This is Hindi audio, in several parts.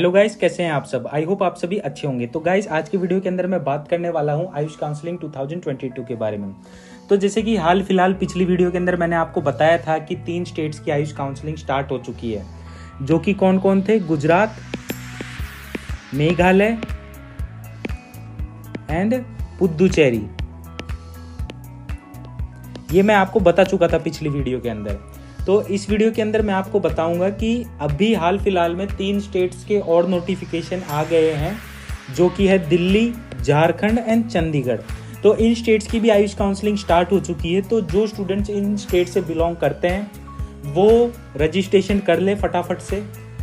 हेलो गाइस, कैसे हैं आप सब। आई होप आप सभी अच्छे होंगे। तो गाइस, आज की वीडियो के अंदर मैं बात करने वाला हूं आयुष काउंसलिंग 2022 के बारे में। तो जैसे कि हाल फिलहाल पिछली वीडियो के अंदर मैंने आपको बताया था कि 3 स्टेट्स की आयुष काउंसलिंग स्टार्ट हो चुकी है, जो कि कौन कौन थे? गुजरात, मेघालय एंड पुदुचेरी। ये मैं आपको बता चुका था पिछली वीडियो के अंदर। तो इस वीडियो के अंदर मैं आपको बताऊंगा कि अभी हाल फिलहाल में 3 स्टेट्स के और नोटिफिकेशन आ गए हैं, जो कि है दिल्ली, झारखंड एंड चंडीगढ़। तो इन स्टेट्स की भी आयुष काउंसलिंग स्टार्ट हो चुकी है। तो जो स्टूडेंट्स इन स्टेट से बिलोंग करते हैं वो रजिस्ट्रेशन कर ले फटाफट से।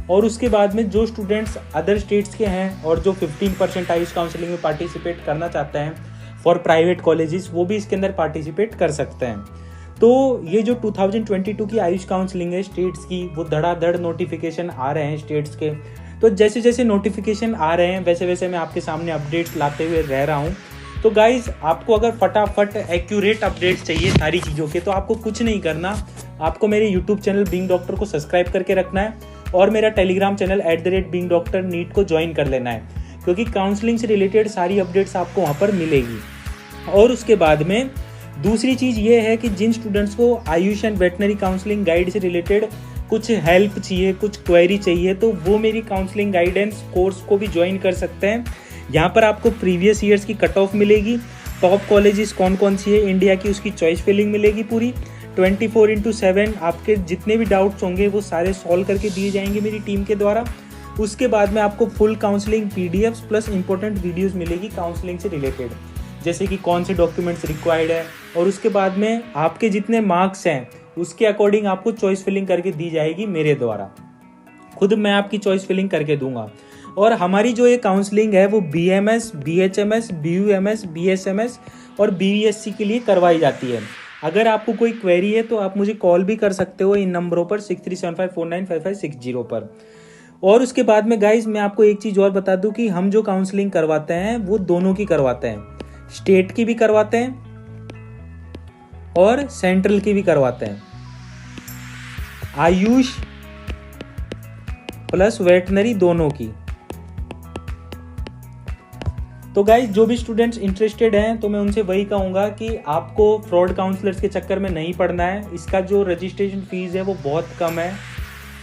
और उसके बाद में जो स्टूडेंट्स अदर स्टेट्स के हैं और जो 15% आयुष काउंसलिंग में पार्टिसिपेट करना चाहते हैं फॉर प्राइवेट कॉलेजेस, वो भी इसके अंदर पार्टिसिपेट कर सकते हैं। तो ये जो 2022 की आयुष काउंसलिंग है स्टेट्स की, वो धड़ाधड़ नोटिफिकेशन आ रहे हैं स्टेट्स के। तो जैसे जैसे नोटिफिकेशन आ रहे हैं वैसे वैसे मैं आपके सामने अपडेट्स लाते हुए रह रहा हूँ। तो गाइज, आपको अगर फटाफट एक्यूरेट अपडेट्स चाहिए सारी चीज़ों के, तो आपको कुछ नहीं करना, आपको मेरे यूट्यूब चैनल बीइंग डॉक्टर को सब्सक्राइब करके रखना है और मेरा Telegram channel @being doctor NEET को ज्वाइन कर लेना है, क्योंकि काउंसलिंग से रिलेटेड सारी अपडेट्स आपको वहाँ पर मिलेगी। और उसके बाद में दूसरी चीज़ ये है कि जिन स्टूडेंट्स को Ayush and veterinary counselling guide से रिलेटेड कुछ हेल्प चाहिए, कुछ क्वेरी चाहिए, तो वो मेरी काउंसलिंग गाइडेंस कोर्स को भी ज्वाइन कर सकते हैं। यहाँ पर आपको प्रीवियस ईयर्स की कट ऑफ मिलेगी, टॉप कॉलेजेस कौन कौन सी है इंडिया की उसकी चॉइस फिलिंग मिलेगी पूरी। 24/7 आपके जितने भी डाउट्स होंगे वो सारे सॉल्व करके दिए जाएंगे मेरी टीम के द्वारा। उसके बाद में आपको full counselling PDFs plus important videos मिलेगी काउंसलिंग से रिलेटेड, जैसे कि कौन से डॉक्यूमेंट्स रिक्वायर्ड है। और उसके बाद में आपके जितने मार्क्स हैं उसके अकॉर्डिंग आपको चॉइस फिलिंग करके दी जाएगी मेरे द्वारा। खुद मैं आपकी चॉइस फिलिंग करके दूंगा। और हमारी जो ये काउंसलिंग है वो BMS, BHMS, BUMS, BSMS और BVSC के लिए करवाई जाती है। अगर आपको कोई क्वेरी है तो आप मुझे कॉल भी कर सकते हो इन नंबरों पर 6375495560 पर। और उसके बाद में गाइज, मैं आपको एक चीज़ और बता दूं कि हम जो काउंसलिंग करवाते हैं वो दोनों की करवाते हैं, स्टेट की भी करवाते हैं और सेंट्रल की भी करवाते हैं। आयुष प्लस वेटनरी दोनों की। तो गाइज, जो भी स्टूडेंट्स इंटरेस्टेड हैं तो मैं उनसे वही कहूँगा कि आपको फ्रॉड काउंसलर्स के चक्कर में नहीं पड़ना है। इसका जो रजिस्ट्रेशन फीस है वो बहुत कम है,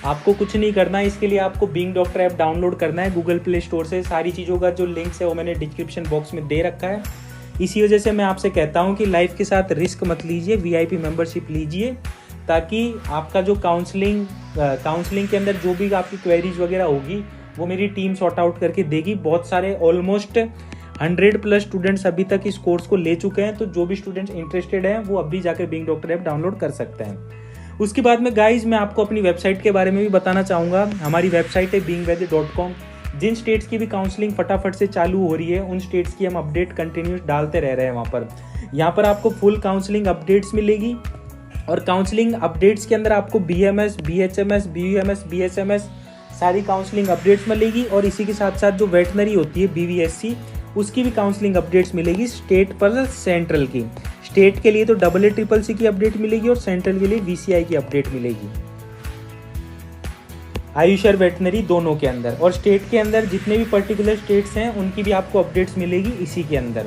आपको कुछ नहीं करना है। इसके लिए आपको बीइंग डॉक्टर ऐप डाउनलोड करना है गूगल प्ले स्टोर से। सारी चीज़ों का जो लिंक्स है वो मैंने डिस्क्रिप्शन बॉक्स में दे रखा है। इसी वजह से मैं आपसे कहता हूँ कि लाइफ के साथ रिस्क मत लीजिए, VIP मेंबरशिप लीजिए, ताकि आपका जो काउंसलिंग के अंदर जो भी आपकी क्वेरीज वगैरह होगी वो मेरी टीम सॉर्ट आउट करके देगी। बहुत सारे ऑलमोस्ट 100+ स्टूडेंट्स अभी तक इस कोर्स को ले चुके हैं। तो जो भी स्टूडेंट्स इंटरेस्टेड हैं वो अभी जाकर बीइंग डॉक्टर ऐप डाउनलोड कर सकते हैं। उसके बाद में गाइज, मैं आपको अपनी वेबसाइट के बारे में भी बताना चाहूँगा। हमारी वेबसाइट है beingvaidyc.com। जिन स्टेट्स की भी काउंसलिंग फटाफट से चालू हो रही है उन स्टेट्स की हम अपडेट कंटिन्यूस डालते रह रहे हैं वहाँ पर। यहाँ पर आपको फुल काउंसलिंग अपडेट्स मिलेगी और काउंसलिंग अपडेट्स के अंदर आपको BMS, BHMS, BUMS, BSMS सारी काउंसलिंग अपडेट्स मिलेगी। और इसी के साथ साथ जो वेटनरी होती है BVSC, उसकी भी काउंसलिंग अपडेट्स मिलेगी स्टेट पर सेंट्रल की। स्टेट के लिए तो AACCC की अपडेट मिलेगी और सेंट्रल के लिए VCI की अपडेट मिलेगी, आयुष और वेटनरी दोनों के अंदर। और स्टेट के अंदर जितने भी पर्टिकुलर स्टेट्स हैं उनकी भी आपको अपडेट्स मिलेगी इसी के अंदर।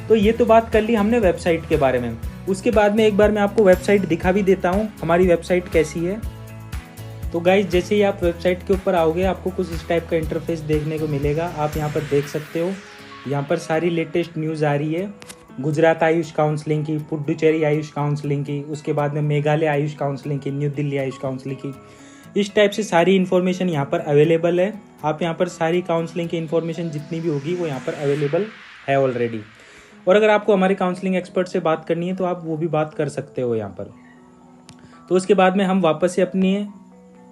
तो ये तो बात कर ली हमने वेबसाइट के बारे में। उसके बाद में एक बार मैं आपको वेबसाइट दिखा भी देता हूँ हमारी वेबसाइट कैसी है। तो गाइज, जैसे ही आप वेबसाइट के ऊपर आओगे आपको कुछ इस टाइप का इंटरफेस देखने को मिलेगा। आप यहाँ पर देख सकते हो, यहाँ पर सारी लेटेस्ट न्यूज़ आ रही है। गुजरात आयुष काउंसलिंग की, पुडुचेरी आयुष काउंसलिंग की, उसके बाद में मेघालय आयुष काउंसलिंग की, न्यू दिल्ली आयुष काउंसलिंग की, इस टाइप से सारी इन्फॉर्मेशन यहाँ पर अवेलेबल है। आप यहाँ पर सारी काउंसलिंग की इन्फॉर्मेशन जितनी भी होगी वो यहाँ पर अवेलेबल है ऑलरेडी। और अगर आपको हमारे काउंसलिंग एक्सपर्ट से बात करनी है तो आप वो भी बात कर सकते हो यहाँ पर। तो उसके बाद में हम वापस से अपनी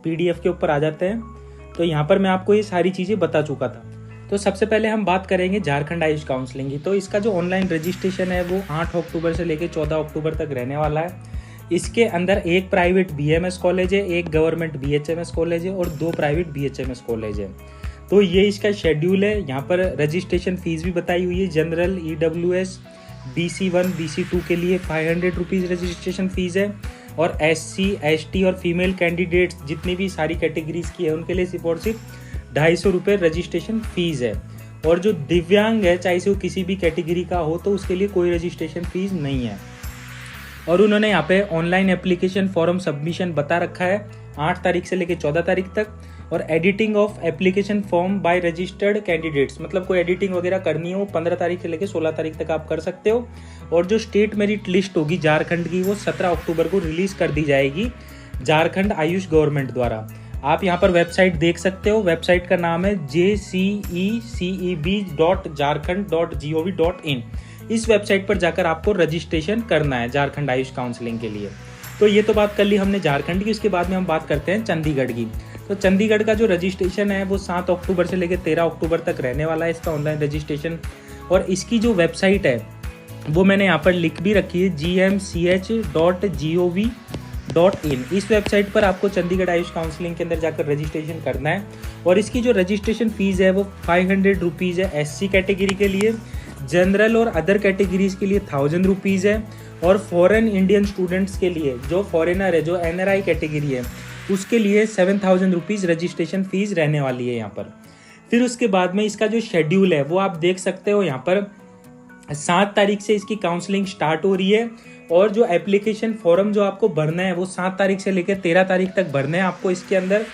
PDF के ऊपर आ जाते हैं। तो यहाँ पर मैं आपको ये सारी चीज़ें बता चुका था। तो सबसे पहले हम बात करेंगे झारखंड आयुष काउंसलिंग की। तो इसका जो ऑनलाइन रजिस्ट्रेशन है वो 8 अक्टूबर से लेकर 14 अक्टूबर तक रहने वाला है। इसके अंदर एक प्राइवेट BMS कॉलेज है, एक गवर्नमेंट BHMS कॉलेज है और 2 प्राइवेट BHMS कॉलेज है। तो ये इसका शेड्यूल है। यहाँ पर रजिस्ट्रेशन फीस भी बताई हुई है। जनरल, EWS, BC1, BC2 के लिए 500 रुपीज़ रजिस्ट्रेशन फीस है। और SC, ST और फीमेल कैंडिडेट्स जितनी भी सारी कैटेगरीज की है उनके लिए सिर्फ और सिर्फ 250 रुपये रजिस्ट्रेशन फीस है। और जो दिव्यांग है, चाहे से वो किसी भी कैटेगरी का हो, तो उसके लिए कोई रजिस्ट्रेशन फीस नहीं है। और उन्होंने यहाँ पे ऑनलाइन एप्लीकेशन फॉर्म सबमिशन बता रखा है 8 तारीख से लेकर 14 तारीख तक। और editing of application form by registered candidates, मतलब कोई एडिटिंग वगैरह करनी हो 15 तारीख से लेकर 16 तारीख तक आप कर सकते हो। और जो स्टेट मेरिट लिस्ट होगी झारखंड की, वो 17 अक्टूबर को रिलीज कर दी जाएगी झारखंड आयुष गवर्नमेंट द्वारा। आप यहाँ पर वेबसाइट देख सकते हो, वेबसाइट का नाम है jceceb.jharkhand.gov.in। इस वेबसाइट पर जाकर आपको रजिस्ट्रेशन करना है झारखंड आयुष काउंसलिंग के लिए। तो ये तो बात कर ली हमने झारखंड की। उसके बाद में हम बात करते हैं चंडीगढ़ की। तो चंडीगढ़ का जो रजिस्ट्रेशन है वो 7 अक्टूबर से लेकर 13 अक्टूबर तक रहने वाला है, इसका ऑनलाइन रजिस्ट्रेशन। और इसकी जो वेबसाइट है वो मैंने यहाँ पर लिख भी रखी है, gmch.gov.in। इस वेबसाइट पर आपको चंडीगढ़ आयुष काउंसलिंग के अंदर जाकर रजिस्ट्रेशन करना है। और इसकी जो रजिस्ट्रेशन फीस है वो 500 रुपीज़ है SC कैटेगरी के लिए। जनरल और अदर कैटेगरीज के लिए 1000 रुपीज़ है। और फॉरेन इंडियन स्टूडेंट्स के लिए, जो फॉरेनर है, जो NRI कैटेगरी है, उसके लिए 7000 रुपीज़ रजिस्ट्रेशन फीस रहने वाली है यहाँ पर। फिर उसके बाद में इसका जो शेड्यूल है वो आप देख सकते हो यहाँ पर। 7 तारीख से इसकी काउंसलिंग स्टार्ट हो रही है। और जो एप्लीकेशन फॉर्म जो आपको भरना है वो 7 तारीख से लेकर 13 तारीख तक भरना है आपको इसके अंदर।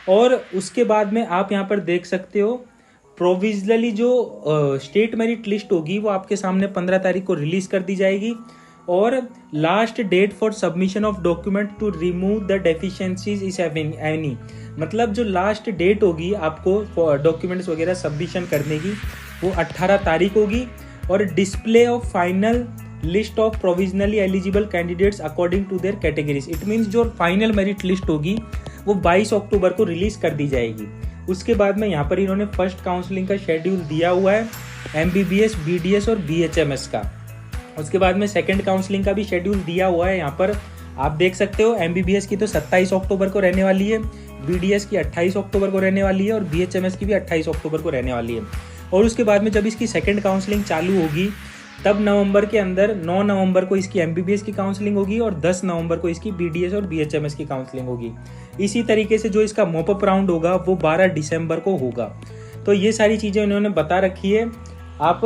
और उसके बाद में आप यहाँ पर देख सकते हो प्रोविजनली जो स्टेट मेरिट लिस्ट होगी वो आपके सामने 15 तारीख को रिलीज कर दी जाएगी। और last date for submission of document to remove the deficiencies is any, मतलब जो लास्ट डेट होगी आपको डॉक्यूमेंट्स वगैरह सबमिशन करने की वो 18 तारीख होगी। और display of final list of provisionally eligible candidates according to their categories, it means जो फाइनल मेरिट लिस्ट होगी वो 22 अक्टूबर को रिलीज कर दी जाएगी। उसके बाद में यहाँ पर इन्होंने फर्स्ट काउंसलिंग का शेड्यूल दिया हुआ है MBBS, BDS और BHMS का। उसके बाद में सेकंड काउंसलिंग का भी शेड्यूल दिया हुआ है यहाँ पर आप देख सकते हो। MBBS की तो 27 अक्टूबर को रहने वाली है, BDS की 28 अक्टूबर को रहने वाली है और BHMS की भी 28 अक्टूबर को रहने वाली है। और उसके बाद में जब इसकी सेकंड काउंसलिंग चालू होगी तब नवंबर के अंदर 9 नवंबर को इसकी MBBS की काउंसलिंग होगी और 10 नवंबर को इसकी BDS और BHMS की काउंसलिंग होगी। इसी तरीके से जो इसका मॉपअप राउंड होगा वो 12 दिसंबर को होगा। तो ये सारी चीज़ें उन्होंने बता रखी है, आप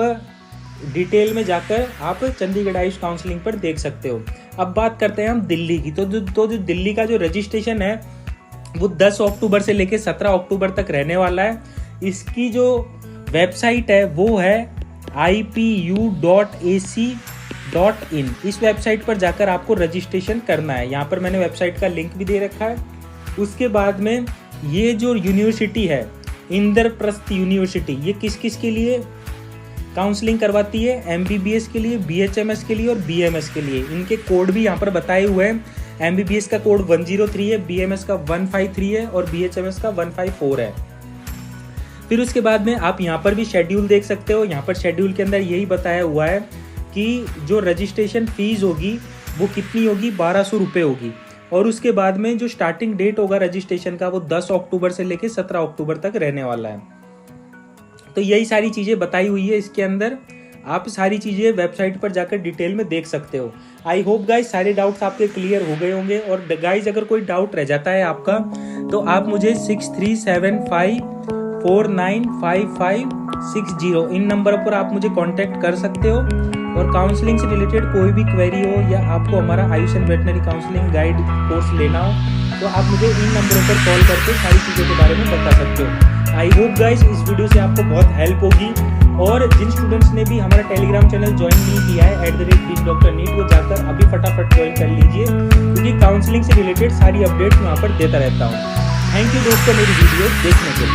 डिटेल में जाकर आप चंडीगढ़ आयुष काउंसलिंग पर देख सकते हो। अब बात करते हैं हम दिल्ली की। तो जो दिल्ली का जो रजिस्ट्रेशन है वो 10 अक्टूबर से लेकर 17 अक्टूबर तक रहने वाला है। इसकी जो वेबसाइट है वो है ipu.ac.in। इस वेबसाइट पर जाकर आपको रजिस्ट्रेशन करना है। यहाँ पर मैंने वेबसाइट का लिंक भी दे रखा है। उसके बाद में ये जो यूनिवर्सिटी है इंद्रप्रस्थ यूनिवर्सिटी, ये किस किस के लिए काउंसलिंग करवाती है? MBBS के लिए, BHMS के लिए और BMS के लिए। इनके कोड भी यहाँ पर बताए हुए हैं। MBBS का कोड 103 है, BMS का 153 है और BHMS का 154 है। फिर उसके बाद में आप यहाँ पर भी शेड्यूल देख सकते हो। यहाँ पर शेड्यूल के अंदर यही बताया हुआ है कि जो रजिस्ट्रेशन फीस होगी वो कितनी होगी, 1200 रुपये होगी। और उसके बाद में जो स्टार्टिंग डेट होगा रजिस्ट्रेशन का वो 10 अक्टूबर से लेकर 17 अक्टूबर तक रहने वाला है। तो यही सारी चीज़ें बताई हुई है इसके अंदर। आप सारी चीज़ें वेबसाइट पर जाकर डिटेल में देख सकते हो। आई होप गाइज सारे डाउट्स आपके क्लियर हो गए होंगे। और गाइज अगर कोई डाउट रह जाता है आपका तो आप मुझे 6375495560 इन नंबर पर आप मुझे कांटेक्ट कर सकते हो। और काउंसलिंग से रिलेटेड कोई भी क्वेरी हो या आपको हमारा Ayush and veterinary counselling guide course लेना हो तो आप मुझे इन नंबरों पर कॉल करके सारी चीज़ों के बारे में बता सकते हो। आई होप गाइस इस वीडियो से आपको बहुत हेल्प होगी। और जिन स्टूडेंट्स ने भी हमारा टेलीग्राम चैनल ज्वाइन नहीं किया है @DrNeet वो जाकर अभी फटाफट ज्वाइन कर लीजिए, क्योंकि काउंसलिंग से रिलेटेड सारी अपडेट्स वहाँ पर देता रहता हूँ। थैंक यू दोस्तों मेरी वीडियो देखने के लिए।